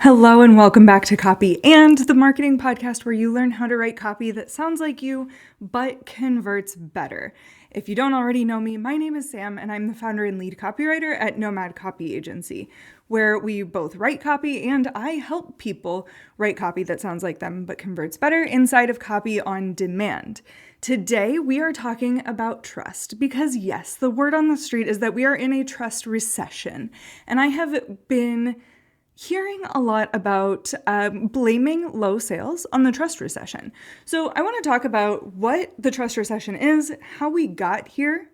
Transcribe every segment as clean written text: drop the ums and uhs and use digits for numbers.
Hello and welcome back to Copy and the marketing podcast where you learn how to write copy that sounds like you but converts better. If you don't already know me, my name is Sam and I'm the founder and lead copywriter at Nomad Copy Agency, where we both write copy and I help people write copy that sounds like them but converts better inside of Copy on Demand. Today we are talking about trust because yes, the word on the street is that we are in a trust recession, and I have been hearing a lot about blaming low sales on the trust recession. So I want to talk about what the trust recession is, how we got here,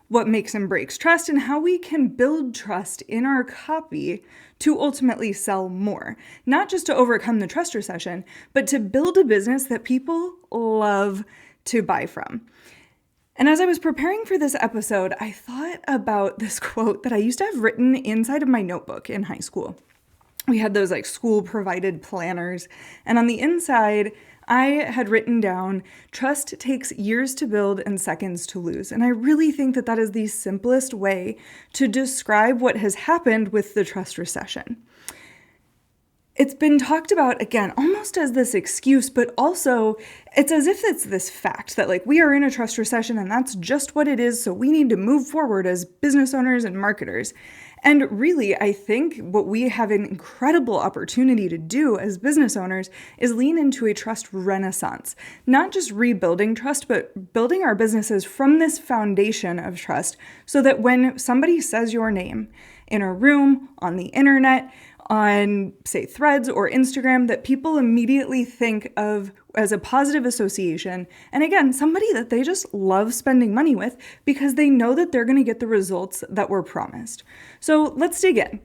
what makes and breaks trust, and how we can build trust in our copy to ultimately sell more. Not just to overcome the trust recession, but to build a business that people love to buy from. And as I was preparing for this episode, I thought about this quote that I used to have written inside of my notebook in high school. We had those like school provided planners, and on the inside I had written down, trust takes years to build and seconds to lose. And I really think that that is the simplest way to describe what has happened with the trust recession. It's been talked about, again, almost as this excuse, but also it's as if it's this fact that like we are in a trust recession and that's just what it is. So we need to move forward as business owners and marketers. And really, I think what we have an incredible opportunity to do as business owners is lean into a trust renaissance, not just rebuilding trust, but building our businesses from this foundation of trust so that when somebody says your name in a room, on the internet, on, say, Threads or Instagram, that people immediately think of as a positive association. And again, somebody that they just love spending money with because they know that they're going to get the results that were promised. So let's dig in.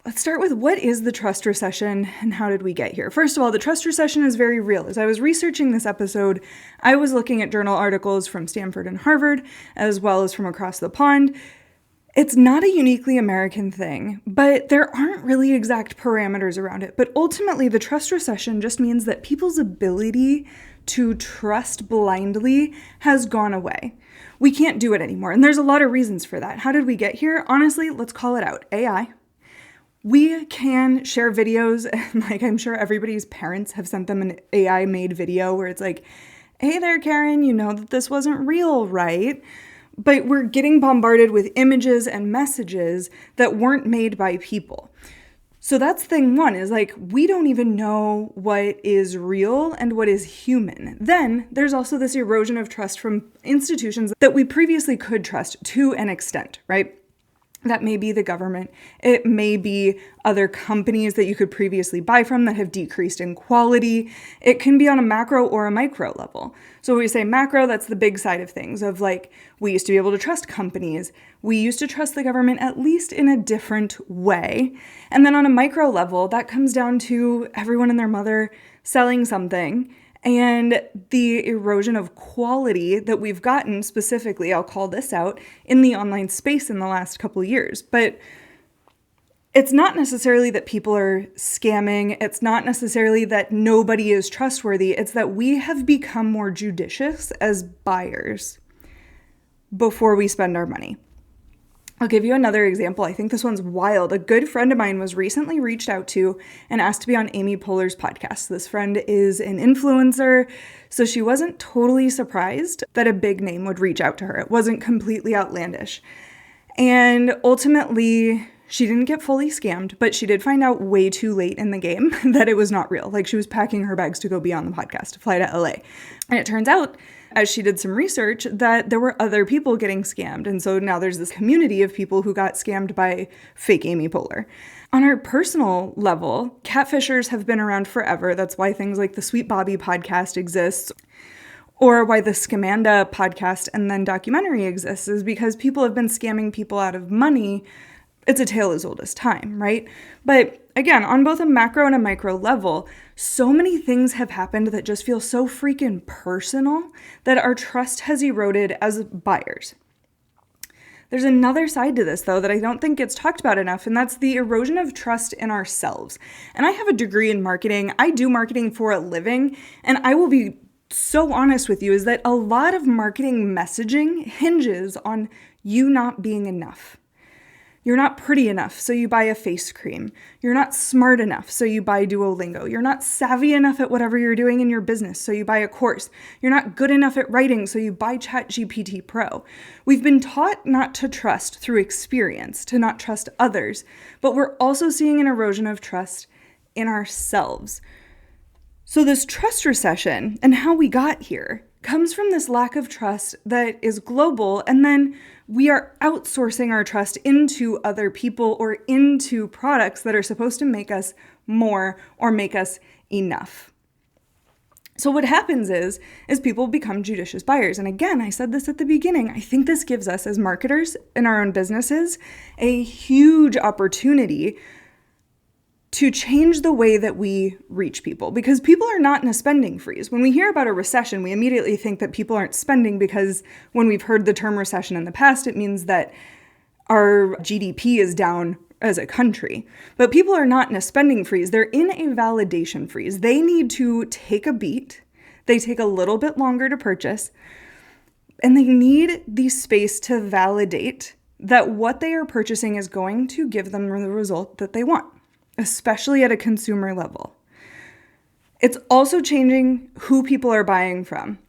Let's start with what is the trust recession and how did we get here? First of all, the trust recession is very real. As I was researching this episode, I was looking at journal articles from Stanford and Harvard, as well as from across the pond. It's not a uniquely American thing, but there aren't really exact parameters around it. But ultimately, the trust recession just means that people's ability to trust blindly has gone away. We can't do it anymore. And there's a lot of reasons for that. How did we get here? Honestly, let's call it out. AI. We can share videos, and like I'm sure everybody's parents have sent them an AI made video where it's like, hey there, Karen, you know that this wasn't real, right? But we're getting bombarded with images and messages that weren't made by people. So that's thing one, is like, we don't even know what is real and what is human. Then there's also this erosion of trust from institutions that we previously could trust to an extent, right? That may be the government. It may be other companies that you could previously buy from that have decreased in quality. It can be on a macro or a micro level. So when we say macro, that's the big side of things of like, we used to be able to trust companies. We used to trust the government at least in a different way. And then on a micro level, that comes down to everyone and their mother selling something and the erosion of quality that we've gotten specifically, I'll call this out, in the online space in the last couple of years. But it's not necessarily that people are scamming. It's not necessarily that nobody is trustworthy. It's that we have become more judicious as buyers before we spend our money. I'll give you another example. I think this one's wild. A good friend of mine was recently reached out to and asked to be on Amy Poehler's podcast. This friend is an influencer, so she wasn't totally surprised that a big name would reach out to her. It wasn't completely outlandish. And ultimately, she didn't get fully scammed, but she did find out way too late in the game that it was not real. Like, she was packing her bags to go be on the podcast, to fly to LA. And it turns out, as she did some research, that there were other people getting scammed. And so now there's this community of people who got scammed by fake Amy Poehler. On our personal level, catfishers have been around forever. That's why things like the Sweet Bobby podcast exists, or why the Scamanda podcast and then documentary exists, is because people have been scamming people out of money. It's a tale as old as time, right? But again, on both a macro and a micro level, so many things have happened that just feel so freaking personal that our trust has eroded as buyers. There's another side to this, though, that I don't think gets talked about enough, and that's the erosion of trust in ourselves. And I have a degree in marketing. I do marketing for a living, and I will be so honest with you, is that a lot of marketing messaging hinges on you not being enough. You're not pretty enough, so you buy a face cream. You're not smart enough, so you buy Duolingo. You're not savvy enough at whatever you're doing in your business, so you buy a course. You're not good enough at writing, so you buy ChatGPT Pro. We've been taught not to trust through experience, to not trust others, but we're also seeing an erosion of trust in ourselves. So this trust recession and how we got here comes from this lack of trust that is global, and then we are outsourcing our trust into other people or into products that are supposed to make us more or make us enough. So what happens is people become judicious buyers. And again, I said this at the beginning, I think this gives us as marketers in our own businesses a huge opportunity to change the way that we reach people, because people are not in a spending freeze. When we hear about a recession, we immediately think that people aren't spending, because when we've heard the term recession in the past, it means that our GDP is down as a country. But people are not in a spending freeze. They're in a validation freeze. They need to take a beat. They take a little bit longer to purchase, and they need the space to validate that what they are purchasing is going to give them the result that they want, especially at a consumer level. It's also changing who people are buying from,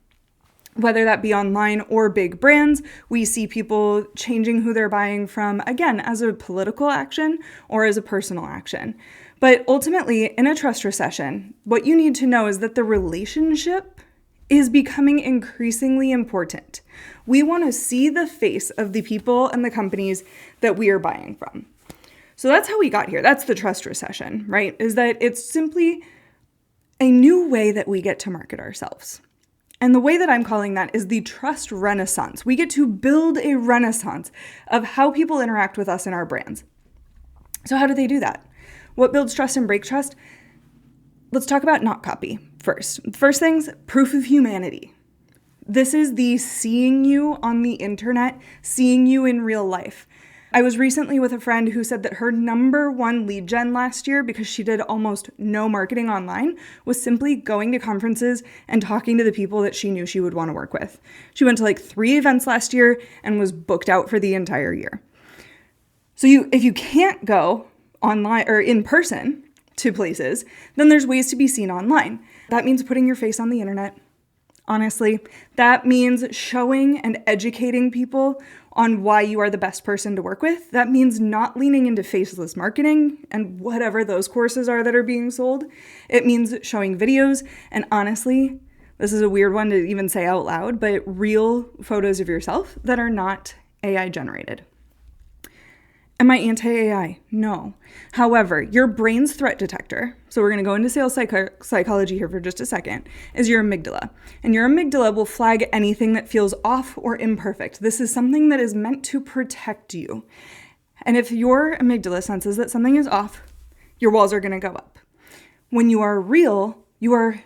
whether that be online or big brands. We see people changing who they're buying from, again, as a political action or as a personal action. But ultimately, in a trust recession, what you need to know is that the relationship is becoming increasingly important. We want to see the face of the people and the companies that we are buying from. So that's how we got here. That's the trust recession, right? Is that it's simply a new way that we get to market ourselves. And the way that I'm calling that is the trust renaissance. We get to build a renaissance of how people interact with us and our brands. So how do they do that? What builds trust and breaks trust? Let's talk about not copy first. First things, proof of humanity. This is the seeing you on the internet, seeing you in real life. I was recently with a friend who said that her number one lead gen last year, because she did almost no marketing online, was simply going to conferences and talking to the people that she knew she would want to work with. She went to like 3 events last year and was booked out for the entire year. So if you can't go online or in person to places, then there's ways to be seen online. That means putting your face on the internet. Honestly, that means showing and educating people on why you are the best person to work with. That means not leaning into faceless marketing and whatever those courses are that are being sold. It means showing videos. And honestly, this is a weird one to even say out loud, but real photos of yourself that are not AI generated. Am I anti-AI? No. However, your brain's threat detector, so we're going to go into sales psychology here for just a second, is your amygdala. And your amygdala will flag anything that feels off or imperfect. This is something that is meant to protect you. And if your amygdala senses that something is off, your walls are going to go up. When you are real, you are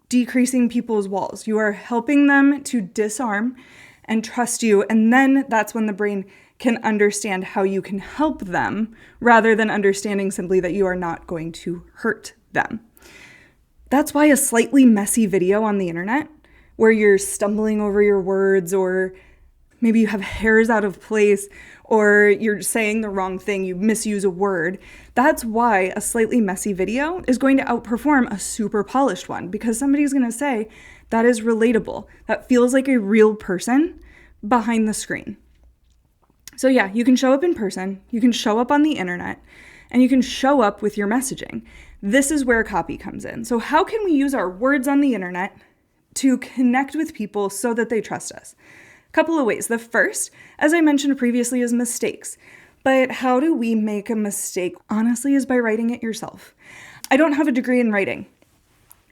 decreasing people's walls. You are helping them to disarm and trust you. And then that's when the brain can understand how you can help them, rather than understanding simply that you are not going to hurt them. That's why a slightly messy video on the internet, where you're stumbling over your words, or maybe you have hairs out of place, or you're saying the wrong thing, you misuse a word, that's why a slightly messy video is going to outperform a super polished one, because somebody's going to say, that is relatable. That feels like a real person behind the screen. So yeah, you can show up in person, you can show up on the internet, and you can show up with your messaging. This is where copy comes in. So how can we use our words on the internet to connect with people so that they trust us? A couple of ways. The first, as I mentioned previously, is mistakes. But how do we make a mistake? Honestly, is by writing it yourself. I don't have a degree in writing,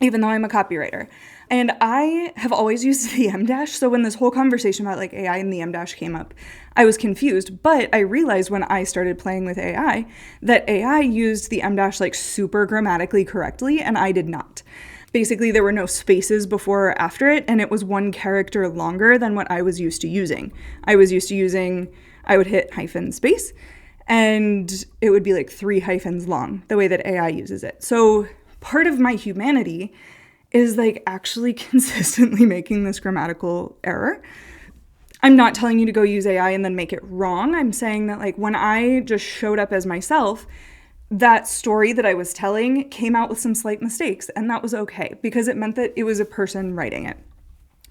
even though I'm a copywriter. And I have always used the M-dash. So when this whole conversation about like AI and the M-dash came up, I was confused. But I realized when I started playing with AI that AI used the M-dash like super grammatically correctly, and I did not. Basically, there were no spaces before or after it, and it was one character longer than what I was used to using. I was used to using, I would hit hyphen space, and it would be like 3 hyphens long, the way that AI uses it. So part of my humanity is like actually consistently making this grammatical error. I'm not telling you to go use AI and then make it wrong. I'm saying that like when I just showed up as myself, that story that I was telling came out with some slight mistakes, and that was okay because it meant that it was a person writing it.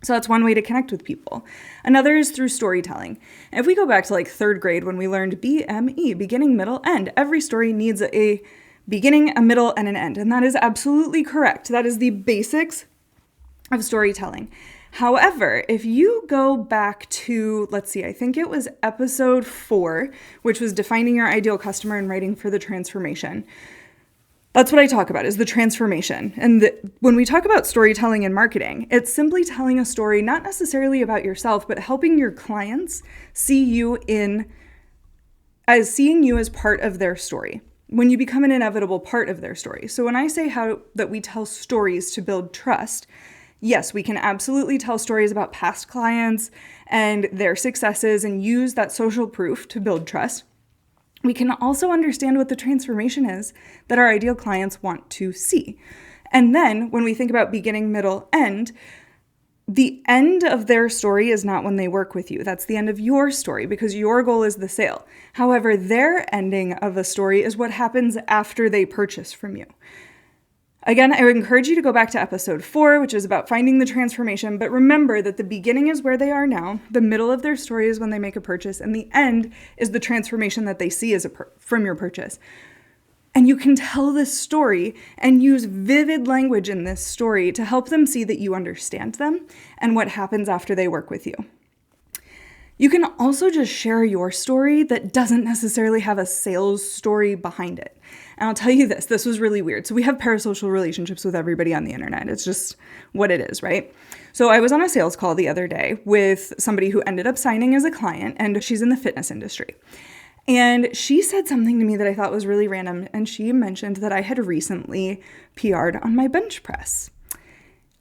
So that's one way to connect with people. Another is through storytelling. And if we go back to like third grade when we learned BME, beginning, middle, end, every story needs a beginning, a middle, and an end. And that is absolutely correct. That is the basics of storytelling. However, if you go back to, let's see, I think it was episode 4, which was defining your ideal customer and writing for the transformation. That's what I talk about, is the transformation. And when we talk about storytelling and marketing, it's simply telling a story, not necessarily about yourself, but helping your clients see you seeing you as part of their story, when you become an inevitable part of their story. So when I say that we tell stories to build trust, yes, we can absolutely tell stories about past clients and their successes and use that social proof to build trust. We can also understand what the transformation is that our ideal clients want to see. And then when we think about beginning, middle, end, the end of their story is not when they work with you. That's the end of your story because your goal is the sale. However, their ending of a story is what happens after they purchase from you. Again, I would encourage you to go back to episode 4, which is about finding the transformation, but remember that the beginning is where they are now, the middle of their story is when they make a purchase, and the end is the transformation that they see from your purchase. And you can tell this story and use vivid language in this story to help them see that you understand them and what happens after they work with you. You can also just share your story that doesn't necessarily have a sales story behind it. And I'll tell you this was really weird. So we have parasocial relationships with everybody on the internet. It's just what it is, right? So I was on a sales call the other day with somebody who ended up signing as a client, and she's in the fitness industry. And she said something to me that I thought was really random. And she mentioned that I had recently PR'd on my bench press.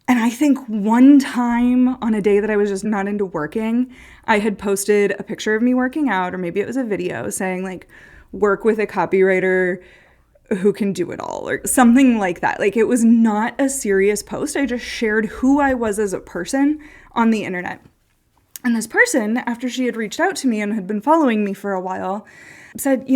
And I think one time on a day that I was just not into working, I had posted a picture of me working out, or maybe it was a video saying like, work with a copywriter who can do it all, or something like that. Like, it was not a serious post. I just shared who I was as a person on the internet. And this person, after she had reached out to me and had been following me for a while, said,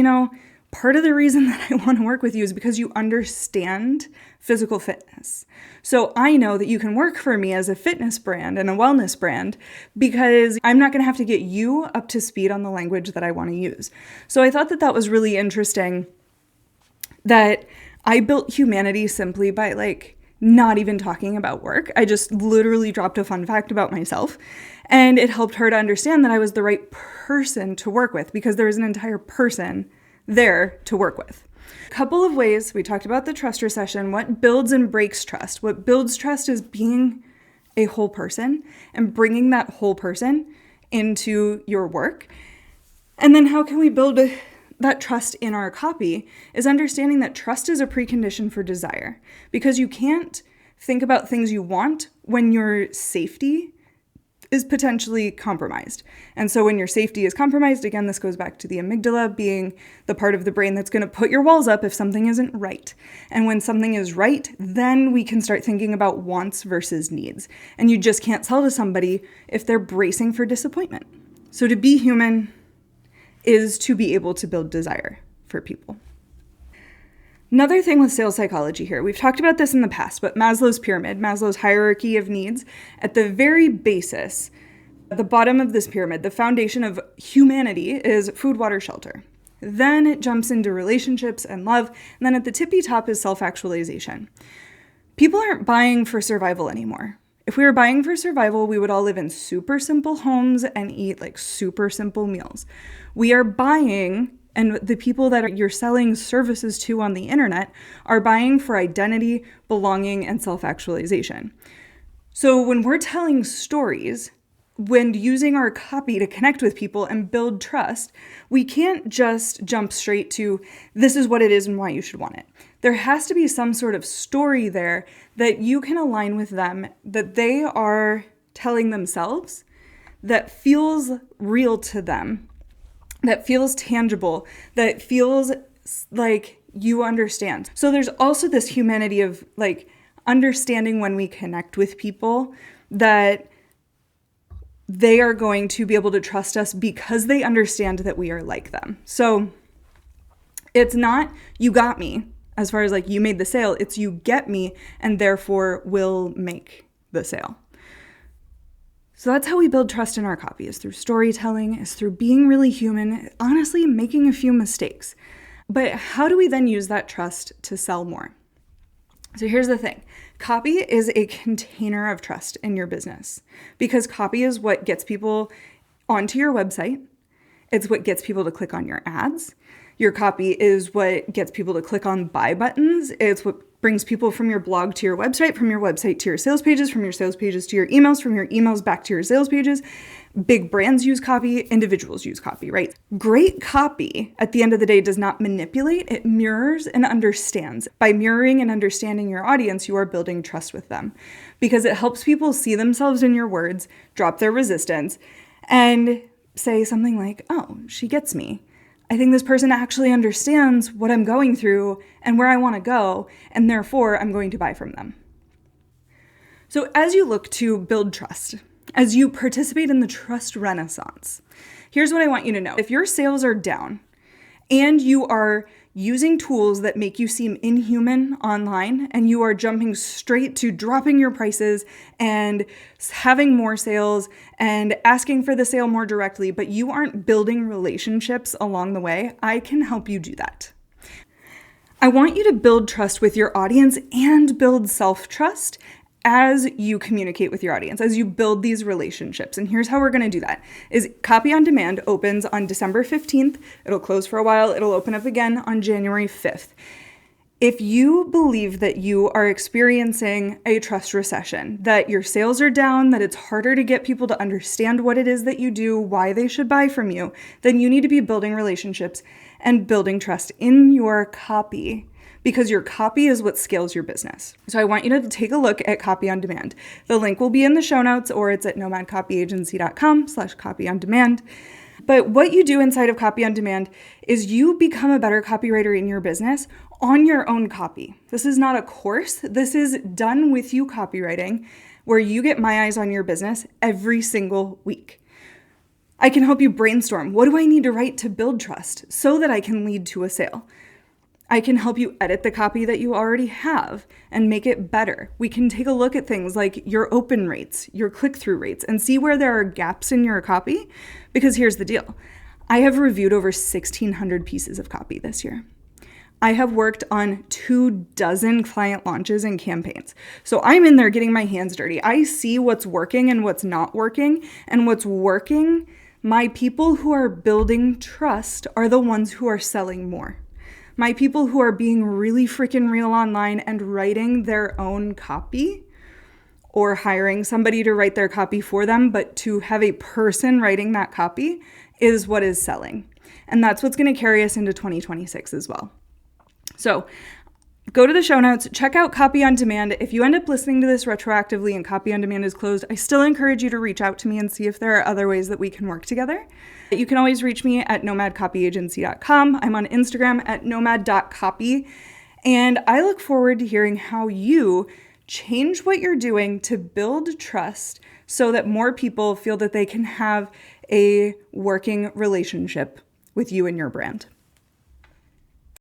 part of the reason that I want to work with you is because you understand physical fitness. So I know that you can work for me as a fitness brand and a wellness brand because I'm not going to have to get you up to speed on the language that I want to use. So I thought that that was really interesting, that I built humanity simply by not even talking about work. I just literally dropped a fun fact about myself, and it helped her to understand that I was the right person to work with because there was an entire person there to work with. A couple of ways. We talked about the trust recession, what builds and breaks trust. What builds trust is being a whole person and bringing that whole person into your work. And then how can we build that trust in our copy is understanding that trust is a precondition for desire, because you can't think about things you want when your safety is potentially compromised. And so when your safety is compromised, again, this goes back to the amygdala being the part of the brain that's going to put your walls up if something isn't right. And when something is right, then we can start thinking about wants versus needs. And you just can't sell to somebody if they're bracing for disappointment. So to be human is to be able to build desire for people. Another thing with sales psychology here, we've talked about this in the past, but Maslow's pyramid, Maslow's hierarchy of needs, at the very basis, at the bottom of this pyramid, the foundation of humanity is food, water, shelter. Then it jumps into relationships and love, and then at the tippy top is self-actualization. People aren't buying for survival anymore. If we were buying for survival, we would all live in super simple homes and eat super simple meals. We are buying, and the people that you're selling services to on the internet are buying for identity, belonging, and self-actualization. So when we're telling stories, when using our copy to connect with people and build trust, we can't just jump straight to this is what it is and why you should want it. There has to be some sort of story there that you can align with them, that they are telling themselves, that feels real to them, that feels tangible, that feels like you understand. So there's also this humanity of understanding when we connect with people that they are going to be able to trust us because they understand that we are like them. So it's not you got me as far as like you made the sale, it's you get me and therefore will make the sale. So that's how we build trust in our copy, is through storytelling, is through being really human, honestly making a few mistakes. But how do we then use that trust to sell more? So here's the thing. Copy is a container of trust in your business because copy is what gets people onto your website. It's what gets people to click on your ads. Your copy is what gets people to click on buy buttons. It's what brings people from your blog to your website, from your website to your sales pages, from your sales pages to your emails, from your emails back to your sales pages. Big brands use copy, individuals use copy, right? Great copy, at the end of the day, does not manipulate, it mirrors and understands. By mirroring and understanding your audience, you are building trust with them because it helps people see themselves in your words, drop their resistance, and say something like, oh, she gets me. I think this person actually understands what I'm going through and where I want to go, and therefore I'm going to buy from them. So as you look to build trust, as you participate in the trust renaissance, here's what I want you to know. If your sales are down and you are using tools that make you seem inhuman online and you are jumping straight to dropping your prices and having more sales and asking for the sale more directly, but you aren't building relationships along the way, I can help you do that. I want you to build trust with your audience and build self-trust as you communicate with your audience, as you build these relationships. And here's how we're going to do that. Is Copy on Demand opens on December 15th. It'll close for a while. It'll open up again on January 5th. If you believe that you are experiencing a trust recession, that your sales are down, that it's harder to get people to understand what it is that you do, why they should buy from you, then you need to be building relationships and building trust in your copy, because your copy is what scales your business. So I want you to take a look at Copy on Demand. The link will be in the show notes, or it's at nomadcopyagency.com/copy-on-demand. But what you do inside of Copy on Demand is you become a better copywriter in your business on your own copy. This is not a course. This is done with you copywriting, where you get my eyes on your business every single week. I can help you brainstorm. What do I need to write to build trust so that I can lead to a sale? I can help you edit the copy that you already have and make it better. We can take a look at things like your open rates, your click-through rates, and see where there are gaps in your copy. Because here's the deal. I have reviewed over 1,600 pieces of copy this year. I have worked on 24 client launches and campaigns. So I'm in there getting my hands dirty. I see what's working and what's not working. And what's working, my people who are building trust are the ones who are selling more. My people who are being really freaking real online and writing their own copy, or hiring somebody to write their copy for them, but to have a person writing that copy is what is selling. And that's what's going to carry us into 2026 as well. So go to the show notes, check out Copy on Demand. If you end up listening to this retroactively and Copy on Demand is closed, I still encourage you to reach out to me and see if there are other ways that we can work together. You can always reach me at nomadcopyagency.com. I'm on Instagram at nomad.copy. And I look forward to hearing how you change what you're doing to build trust so that more people feel that they can have a working relationship with you and your brand.